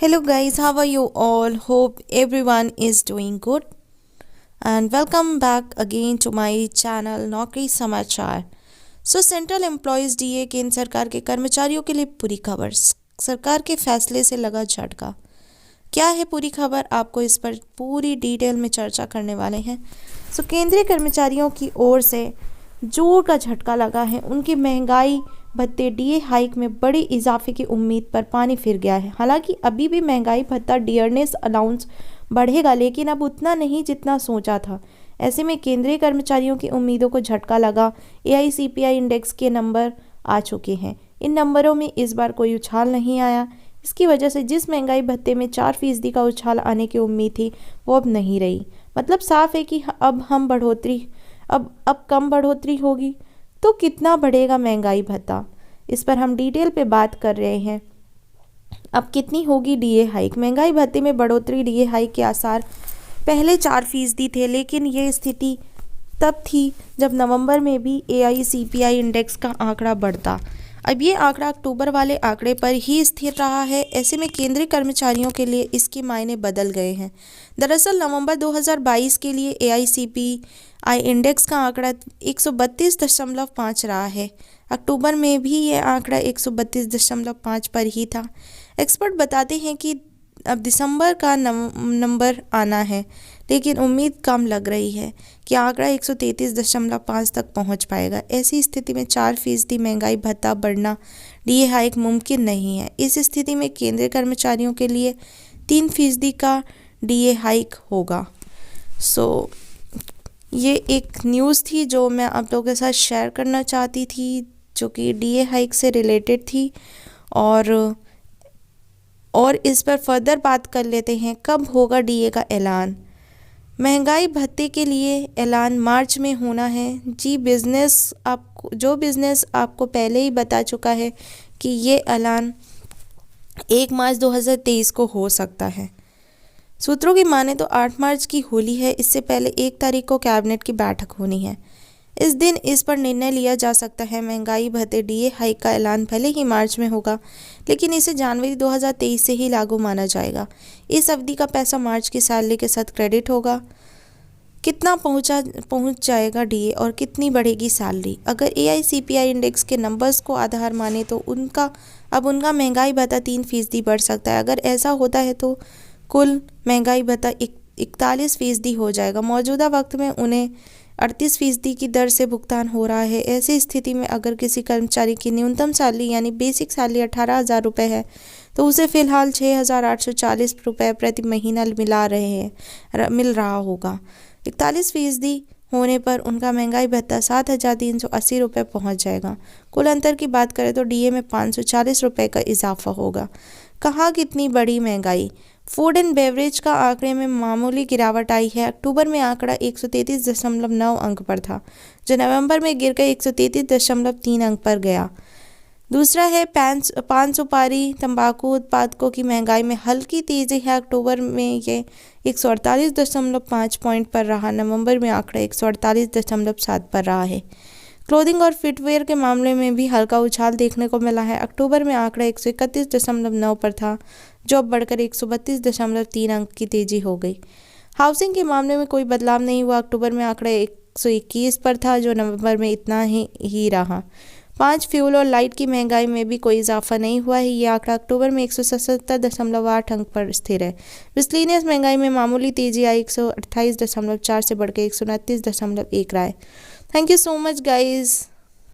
Hello guys, how are you all? Hope everyone is doing good and welcome back again to my channel नौकरी समाचार। Central employees DA केंद्र सरकार के कर्मचारियों के लिए पूरी खबर। सरकार के फैसले से लगा झटका। क्या है पूरी खबर, आपको इस पर पूरी डिटेल में चर्चा करने वाले हैं। केंद्रीय कर्मचारियों की ओर से जोर का झटका लगा है। उनकी महंगाई भत्ते डीए हाइक में बड़ी इजाफे की उम्मीद पर पानी फिर गया है। हालांकि अभी भी महंगाई भत्ता डियरनेस अलाउंस बढ़ेगा, लेकिन अब उतना नहीं जितना सोचा था। ऐसे में केंद्रीय कर्मचारियों की उम्मीदों को झटका लगा। एआईसीपीआई इंडेक्स के नंबर आ चुके हैं। इन नंबरों में इस बार कोई उछाल नहीं आया। इसकी वजह से जिस महंगाई भत्ते में 4% का उछाल आने की उम्मीद थी वो अब नहीं रही। मतलब साफ है कि अब कम बढ़ोतरी होगी। तो कितना बढ़ेगा महंगाई भत्ता, इस पर हम डिटेल पे बात कर रहे हैं। अब कितनी होगी डीए हाइक। महंगाई भत्ते में बढ़ोतरी डीए हाइक के आसार पहले 4% थे, लेकिन ये स्थिति तब थी जब नवंबर में भी एआईसीपीआई इंडेक्स का आंकड़ा बढ़ता। अब ये आंकड़ा अक्टूबर वाले आंकड़े पर ही स्थिर रहा है। ऐसे में केंद्रीय कर्मचारियों के लिए इसके मायने बदल गए हैं। दरअसल नवंबर 2022 के लिए एआईसीपीआई इंडेक्स का आंकड़ा 132.5 रहा है। अक्टूबर में भी ये आंकड़ा 132.5 पर ही था। एक्सपर्ट बताते हैं कि अब दिसंबर का नंबर आना है, लेकिन उम्मीद कम लग रही है कि आंकड़ा 133.5 तक पहुंच पाएगा। ऐसी स्थिति में 4% महंगाई भत्ता बढ़ना डीए हाइक मुमकिन नहीं है। इस स्थिति में केंद्रीय कर्मचारियों के लिए 3% का डीए हाइक होगा। ये एक न्यूज़ थी जो मैं आप लोगों के साथ शेयर करना चाहती थी, जो कि डीए हाइक से रिलेटेड थी। और इस पर फर्दर बात कर लेते हैं। कब होगा डीए का ऐलान। महंगाई भत्ते के लिए ऐलान मार्च में होना है। बिज़नेस आपको पहले ही बता चुका है कि ये ऐलान 1 मार्च 2023 को हो सकता है। सूत्रों की माने तो 8 मार्च की होली है। इससे पहले 1 तारीख को कैबिनेट की बैठक होनी है। इस दिन इस पर निर्णय लिया जा सकता है। महंगाई भत्ते डीए हाइक का ऐलान भले ही मार्च में होगा, लेकिन इसे जनवरी 2023 से ही लागू माना जाएगा। इस अवधि का पैसा मार्च की सैलरी के साथ क्रेडिट होगा। कितना पहुंच जाएगा डीए और कितनी बढ़ेगी सैलरी। अगर एआईसीपीआई इंडेक्स के नंबर्स को आधार माने तो उनका महंगाई भत्ता 3% बढ़ सकता है। अगर ऐसा होता है तो कुल महंगाई भत्ता 41% हो जाएगा। मौजूदा वक्त में उन्हें 38% की दर से भुगतान हो रहा है। ऐसी स्थिति में अगर किसी कर्मचारी की न्यूनतम सैलरी यानी बेसिक सैलरी 18,000 रुपये है, तो उसे फिलहाल 6,840 रुपये प्रति महीना मिल रहा होगा। 41% होने पर उनका महंगाई भत्ता 7,380 रुपये पहुँच जाएगा। कुल अंतर की बात करें तो डीए में 540 रुपये का इजाफा होगा। कहाँ कितनी बड़ी महंगाई। फूड एंड बेवरेज का आंकड़े में मामूली गिरावट आई है। अक्टूबर में आंकड़ा 133.9 अंक पर था, जो नवंबर में गिरकर 133.3 अंक पर गया। दूसरा है पान सुपारी तंबाकू उत्पादकों की महंगाई में हल्की तेजी है। अक्टूबर में ये 148.5 पॉइंट पर रहा। नवंबर में आंकड़ा 148.7 पर रहा है। क्लोथिंग और फिटवेयर के मामले में भी हल्का उछाल देखने को मिला है। अक्टूबर में आंकड़ा 131.9 पर था, जो अब बढ़कर 132.3 अंक की तेजी हो गई। हाउसिंग के मामले में कोई बदलाव नहीं हुआ। अक्टूबर में आंकड़ा 121 पर था, जो नवंबर में इतना ही रहा। 5 फ्यूल और लाइट की महंगाई में भी कोई इजाफा नहीं हुआ है। ये आंकड़ा अक्टूबर में 177.8 अंक पर स्थिर है। मिसलेनियस महंगाई में मामूली तेजी आई, 128.4 से बढ़कर 129.1 रहा है। Thank you so much guys.